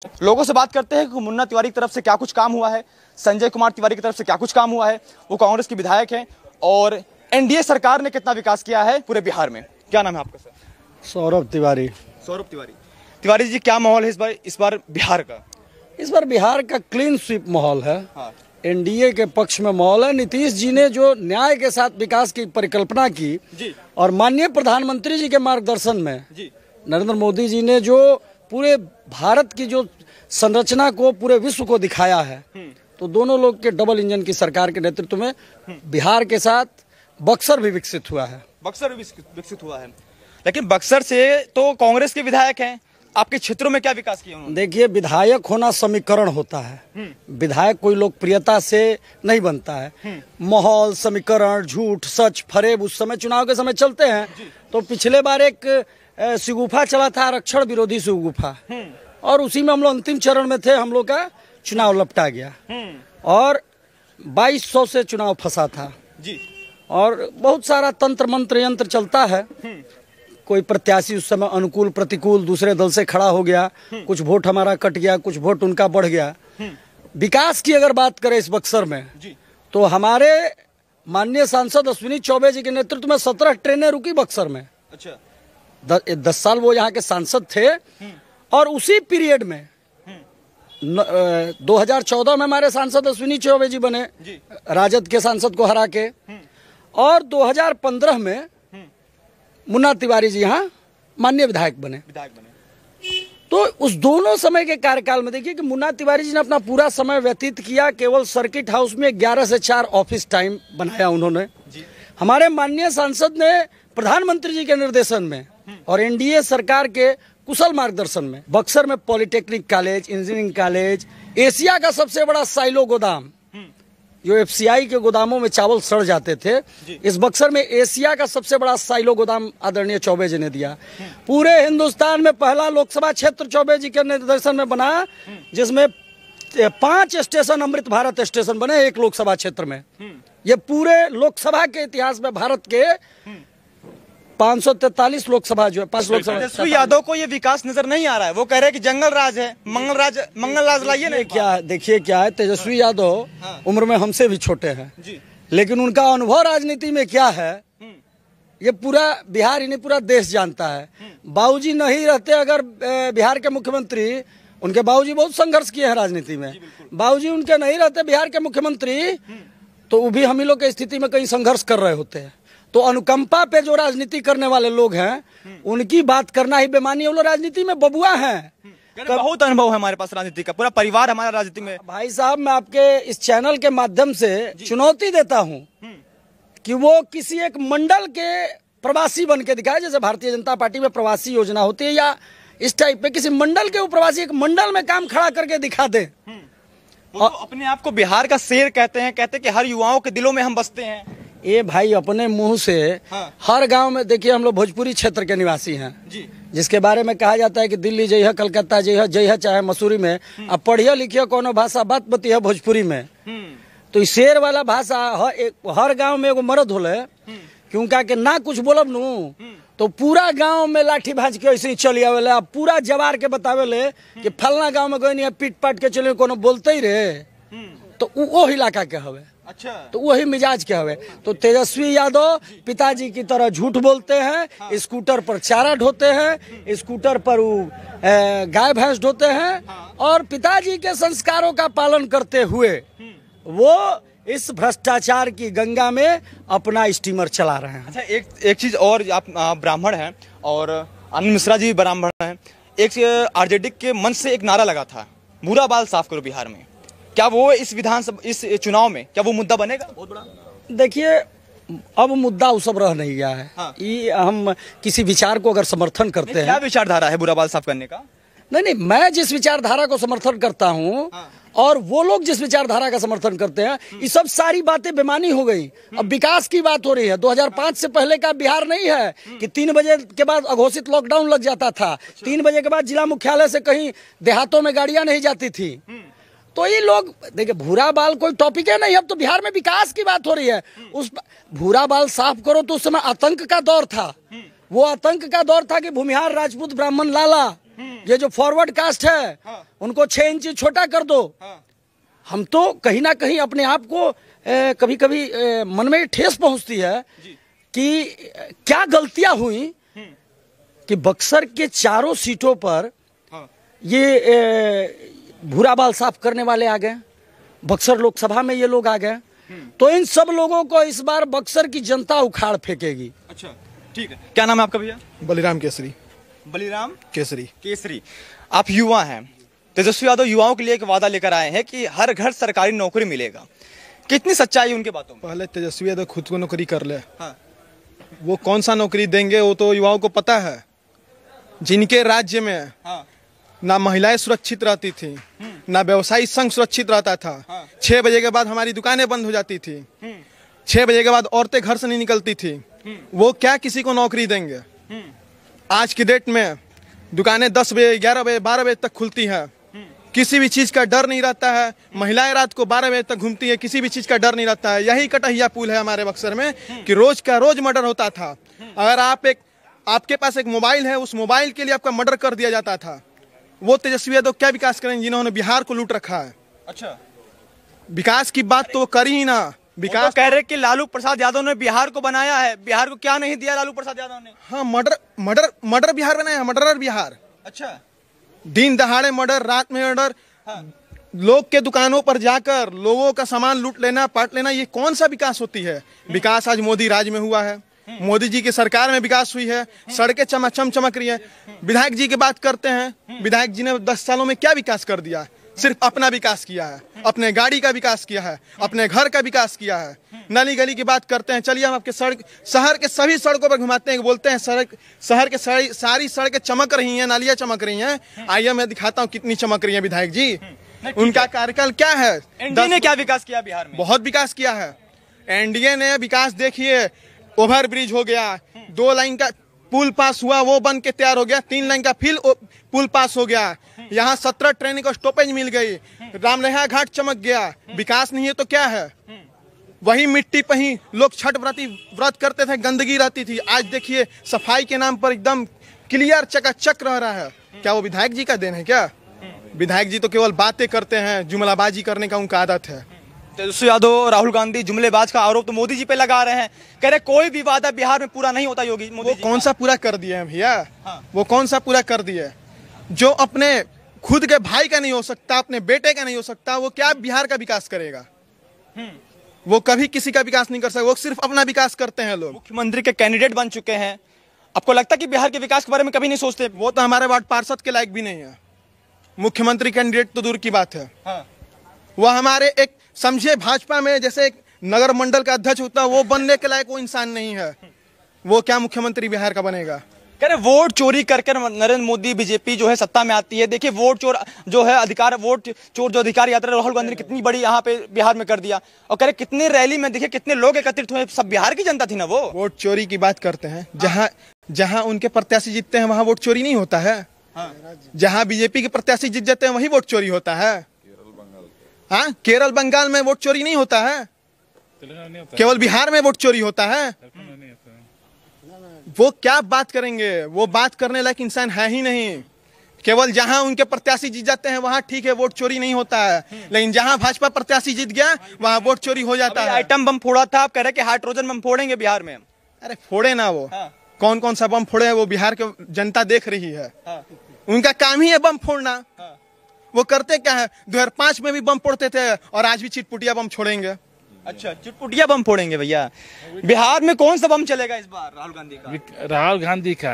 लोगों से बात करते हैं कि मुन्ना तिवारी की तरफ से क्या कुछ काम हुआ है, संजय कुमार तिवारी की तरफ से क्या कुछ काम हुआ है। वो कांग्रेस के विधायक हैं और एनडीए सरकार ने कितना विकास किया है पूरे बिहार में। क्या नाम है आपका सर? सौरभ तिवारी। सौरभ तिवारी। तिवारी जी, क्या माहौल है इस बार बिहार का? इस बार बिहार का क्लीन स्वीप माहौल है। हाँ। एनडीए के पक्ष में माहौल है। नीतीश जी ने जो न्याय के साथ विकास की परिकल्पना की जी। और माननीय प्रधानमंत्री जी के मार्गदर्शन में जी। नरेंद्र मोदी जी ने जो पूरे भारत की जो संरचना को पूरे विश्व को दिखाया है, तो दोनों लोग के डबल इंजन की सरकार के नेतृत्व में बिहार के साथ बक्सर भी विकसित हुआ है। बक्सर भी विकसित हुआ है, लेकिन बक्सर से तो कांग्रेस के विधायक हैं। आपके क्षेत्रों में क्या विकास किया उन्होंने? देखिए, विधायक होना समीकरण होता है। विधायक कोई लोकप्रियता से नहीं बनता है। माहौल, समीकरण, झूठ, सच, फरेब उस समय चुनाव के समय चलते हैं। तो पिछले बार एक शिगुफा चला था, आरक्षण विरोधी शिगुफा, और उसी में हम लोग अंतिम चरण में थे। हम लोग का चुनाव लपटा गया और 2200 से चुनाव फंसा था जी। और बहुत सारा तंत्र मंत्र यंत्र चलता है। कोई प्रत्याशी उस समय अनुकूल प्रतिकूल दूसरे दल से खड़ा हो गया, कुछ वोट हमारा कट गया, कुछ वोट उनका बढ़ गया। विकास की अगर बात करें इस बक्सर में जी, तो हमारे माननीय सांसद अश्विनी चौबे जी के नेतृत्व में 17 ट्रेनें रुकी बक्सर में। अच्छा। 10 साल वो यहाँ के सांसद थे और उसी पीरियड में 2014 में हमारे सांसद अश्विनी चौबे जी बने, राजद के सांसद को हरा के, और 2015 में मुन्ना तिवारी जी यहाँ माननीय विधायक बने। तो उस दोनों समय के कार्यकाल में देखिए कि मुन्ना तिवारी जी ने अपना पूरा समय व्यतीत किया केवल सर्किट हाउस में। 11 से 4 ऑफिस टाइम बनाया उन्होंने। हमारे माननीय सांसद ने प्रधानमंत्री जी के निर्देशन में और एनडीए सरकार के कुशल मार्गदर्शन में बक्सर में polytechnic college, engineering college, Asia का सबसे बड़ा साइलो गोदाम, जो एफसीआई के गोदामों में चावल सड़ जाते थे, इस बक्सर में एशिया का सबसे बड़ा साइलो गोदाम आदरणीय चौबे जी ने दिया। पूरे हिंदुस्तान में पहला लोकसभा क्षेत्र चौबे जी के निर्देशन में बना, जिसमें 5 स्टेशन अमृत भारत स्टेशन बने एक लोकसभा क्षेत्र में। ये पूरे लोकसभा के इतिहास में भारत के 543 लोकसभा जो है 5 लोकसभा। तेजस्वी यादव को ये विकास नजर नहीं आ रहा है। वो कह रहे हैं कि जंगल राज है, मंगल राज लाइए ना। क्या है, देखिए क्या है, तेजस्वी यादव उम्र में हमसे भी छोटे हैं, लेकिन उनका अनुभव राजनीति में क्या है ये पूरा बिहार ही नहीं पूरा देश जानता है। बाबूजी नहीं रहते अगर बिहार के मुख्यमंत्री, उनके बाबूजी बहुत संघर्ष किए हैं राजनीति में, बाबूजी उनके नहीं रहते बिहार के मुख्यमंत्री तो वो भी हम ही लोग की स्थिति में कहीं संघर्ष कर रहे होते हैं। तो अनुकंपा पे जो राजनीति करने वाले लोग हैं उनकी बात करना ही बेमानी है। वो लोग राजनीति में बबुआ हैं। बहुत अनुभव है हमारे पास राजनीति का, पूरा परिवार हमारा राजनीति में। भाई साहब, मैं आपके इस चैनल के माध्यम से चुनौती देता हूं कि वो किसी एक मंडल के प्रवासी बन के दिखाए, जैसे भारतीय जनता पार्टी में प्रवासी योजना होती है, या इस टाइप पे किसी मंडल के प्रवासी एक मंडल में काम खड़ा करके दिखा दे। वो तो अपने आप को बिहार का शेर कहते हैं कि हर युवाओं के दिलों में हम बसते हैं। ये भाई अपने मुंह से हर गांव में, देखिए हम लोग भोजपुरी क्षेत्र के निवासी हैं जी, जिसके बारे में कहा जाता है कि दिल्ली जइह, कलकत्ता जइह, चाहे मसूरी में, अब पढ़िए लिखिए कोनो भाषा बात बतिया भोजपुरी में। तो शेर वाला भाषा हर गांव में एगो मर्द होले, क्योंकि के ना कुछ बोलब नू तो पूरा गांव में लाठी भाज के ऐसे ही चली आवेले। अब पूरा जवार के बतावेले कि फलना गांव में गए पीट पाट के चले, कोनो बोलते ही रहे तो वो इलाका के हवे। अच्छा। तो वही मिजाज के हवे। तो तेजस्वी यादव पिताजी की तरह झूठ बोलते हैं, स्कूटर पर चारा ढोते हैं, स्कूटर पर गाय भैंस ढोते हैं, और पिताजी के संस्कारों का पालन करते हुए वो इस भ्रष्टाचार की गंगा में अपना स्टीमर चला रहे हैं। अच्छा, एक चीज और, आप ब्राह्मण हैं और आनंद मिश्रा जी भी ब्राह्मण हैं। एक आरजेडी के मंच से एक नारा लगा था, बुरा बाल साफ करो बिहार में। क्या वो इस इस चुनाव में क्या वो मुद्दा बनेगा बहुत बड़ा? देखिए, अब मुद्दा वो सब रह नहीं गया है। ये हम किसी विचार को अगर समर्थन करते हैं, क्या विचारधारा है बुरा बाल साफ करने का? नहीं, मैं जिस विचारधारा को समर्थन करता हूँ और वो लोग जिस विचारधारा का समर्थन करते हैं, ये सब सारी बातें बेमानी हो गई। अब विकास की बात हो रही है। 2005 से पहले का बिहार नहीं है कि 3 बजे के बाद अघोषित लॉकडाउन लग जाता था। 3 बजे के बाद जिला मुख्यालय से कहीं देहातों में गाड़ियां नहीं जाती थी। तो ये लोग देखिए, भूरा बाल कोई टॉपिक है नहीं। अब तो बिहार में विकास की बात हो रही है। उस भूरा बाल साफ करो तो उस समय आतंक का दौर था। वो आतंक का दौर था कि भूमिहार, राजपूत, ब्राह्मण, लाला ये जो फॉरवर्ड कास्ट है उनको 6 इंच छोटा कर दो। हम तो कहीं ना कहीं अपने आप को कभी कभी मन में ठेस पहुंचती है कि क्या गलतियां हुई कि बक्सर के चारों सीटों पर ये भूरा बाल साफ करने वाले आ गए, बक्सर लोकसभा में ये लोग आ गए, तो इन सब लोगों को इस बार बक्सर की जनता उखाड़ फेंकेगी। अच्छा, ठीक है। क्या नाम है आपका भैया? बलिराम केसरी। बलिराम केसरी। केसरी, आप युवा हैं। तेजस्वी यादव युवाओं के लिए एक वादा लेकर आए हैं कि हर घर सरकारी नौकरी मिलेगा। कितनी सच्चाई उनके बातों में? पहले तेजस्वी यादव खुद को नौकरी कर ले। हाँ। वो कौन सा नौकरी देंगे वो तो युवाओं को पता है। जिनके राज्य में ना महिलाएं सुरक्षित रहती थी, ना व्यवसायी संघ सुरक्षित रहता था। 6 बजे के बाद हमारी दुकानें बंद हो जाती थी, 6 बजे के बाद औरतें घर से नहीं निकलती थी। वो क्या किसी को नौकरी देंगे? आज की डेट में दुकानें 10 बजे, 11 बजे, 12 बजे तक खुलती है। किसी भी चीज का डर नहीं रहता है। महिलाएं रात को 12 बजे तक घूमती है, किसी भी चीज का डर नहीं रहता है। यही कटहिया पुल है हमारे बक्सर में कि रोज का रोज मर्डर होता था। अगर आपके पास एक मोबाइल है, उस मोबाइल के लिए आपका मर्डर कर दिया जाता था। वो तेजस्वी यादव क्या विकास करेंगे जिन्होंने बिहार को लूट रखा है? अच्छा, विकास की बात तो कर ही ना। विकास तो कह रहे कि लालू प्रसाद यादव ने बिहार को बनाया है। बिहार को क्या नहीं दिया लालू प्रसाद यादव ने? हाँ, मर्डर बिहार बनाया, मर्डरर बिहार। अच्छा, दिन दहाड़े मर्डर, रात में मर्डर, लोग के दुकानों पर जाकर लोगों का सामान लूट लेना, पाट लेना, ये कौन सा विकास होती है? विकास आज मोदी राज में हुआ है, मोदी जी की सरकार में विकास हुई है। सड़कें चमाचम चमक रही है। विधायक जी की बात करते हैं, विधायक जी ने 10 सालों में क्या विकास कर दिया? सिर्फ अपना विकास किया है, अपने गाड़ी का विकास किया है, अपने घर का विकास किया है। नली गली की बात करते हैं, चलिए हम आपके शहर के सभी सड़कों पर घुमाते हैं, बोलते हैं शहर के सारी सड़कें चमक रही हैं, नालियां चमक रही हैं। आइए मैं दिखाता हूँ कितनी चमक रही है विधायक जी। उनका कार्यकाल क्या है? एनडीए ने क्या विकास किया बिहार में? बहुत विकास किया है एनडीए ने। विकास देखिए, ओवर ब्रिज हो गया, 2 लाइन का पुल पास हुआ, वो बन के तैयार हो गया। 3 लाइन का फिर पुल पास हो गया। यहाँ 17 ट्रेन को स्टॉपेज मिल गई। रामलहरा घाट चमक गया। विकास नहीं है तो क्या है? वही मिट्टी पर ही लोग छठ व्रत करते थे, गंदगी रहती थी। आज देखिए सफाई के नाम पर एकदम क्लियर चकाचक रह है। क्या वो विधायक जी का देन है क्या? विधायक जी तो केवल बातें करते हैं, जुमलाबाजी करने का उनका आदत है। तेजस्वी यादव, राहुल गांधी जुमलेबाज का आरोप तो मोदी जी पे लगा रहे हैं। कह रहे कोई भी वादा बिहार में पूरा नहीं होता योगी मोदी जी। कौन सा पूरा कर दिए हैं भैया? वो कौन सा पूरा कर दिए? जो अपने खुद के भाई का नहीं हो सकता, अपने बेटे का नहीं हो सकता, वो क्या बिहार का विकास करेगा? वो कभी किसी का विकास नहीं कर सकता। वो सिर्फ अपना विकास करते हैं लोग। मुख्यमंत्री के कैंडिडेट बन चुके हैं, आपको लगता है कि बिहार के विकास के बारे में कभी नहीं सोचते? वो तो हमारे वार्ड पार्षद के लायक भी नहीं है। मुख्यमंत्री कैंडिडेट तो दूर की बात है। वह हमारे एक समझे भाजपा में जैसे एक नगर मंडल का अध्यक्ष होता है, वो बनने के लायक वो इंसान नहीं है। वो क्या मुख्यमंत्री बिहार का बनेगा? कह रहे वोट चोरी करके नरेंद्र मोदी बीजेपी जो है सत्ता में आती है। देखिए वोट चोर जो है वोट चोर जो अधिकार यात्रा राहुल गांधी ने कितनी बड़ी यहाँ पे बिहार में कर दिया। और कह रहे कितनी रैली में देखिए कितने लोग एकत्रित हुए, सब बिहार की जनता थी ना। वो वोट चोरी की बात करते हैं। जहाँ उनके प्रत्याशी जीतते हैं वहाँ वोट चोरी नहीं होता है। जहाँ बीजेपी के प्रत्याशी जीत जाते हैं वही वोट चोरी होता है। हाँ, केरल बंगाल में वोट चोरी नहीं होता है, केवल बिहार में वोट चोरी होता है। वो क्या बात करेंगे? वो बात करने लायक इंसान है ही नहीं। केवल जहां उनके प्रत्याशी जीत जाते हैं वहां ठीक है, वोट चोरी नहीं होता है। लेकिन जहां भाजपा प्रत्याशी जीत गया वहां वोट चोरी हो जाता है। आइटम बम फोड़ा था, आप कह रहे कि हाइड्रोजन बम फोड़ेंगे बिहार में। अरे फोड़े ना वो। कौन कौन सा बम फोड़े हैं वो बिहार की जनता देख रही है। उनका काम ही है बम फोड़ना। वो करते क्या है? 2005 में भी बम फोड़ते थे और आज भी चिटपुटिया बम छोड़ेंगे। अच्छा, चिटपुटिया बम फोड़ेंगे भैया। बिहार में कौन सा बम चलेगा इस बार? राहुल गांधी का। राहुल गांधी का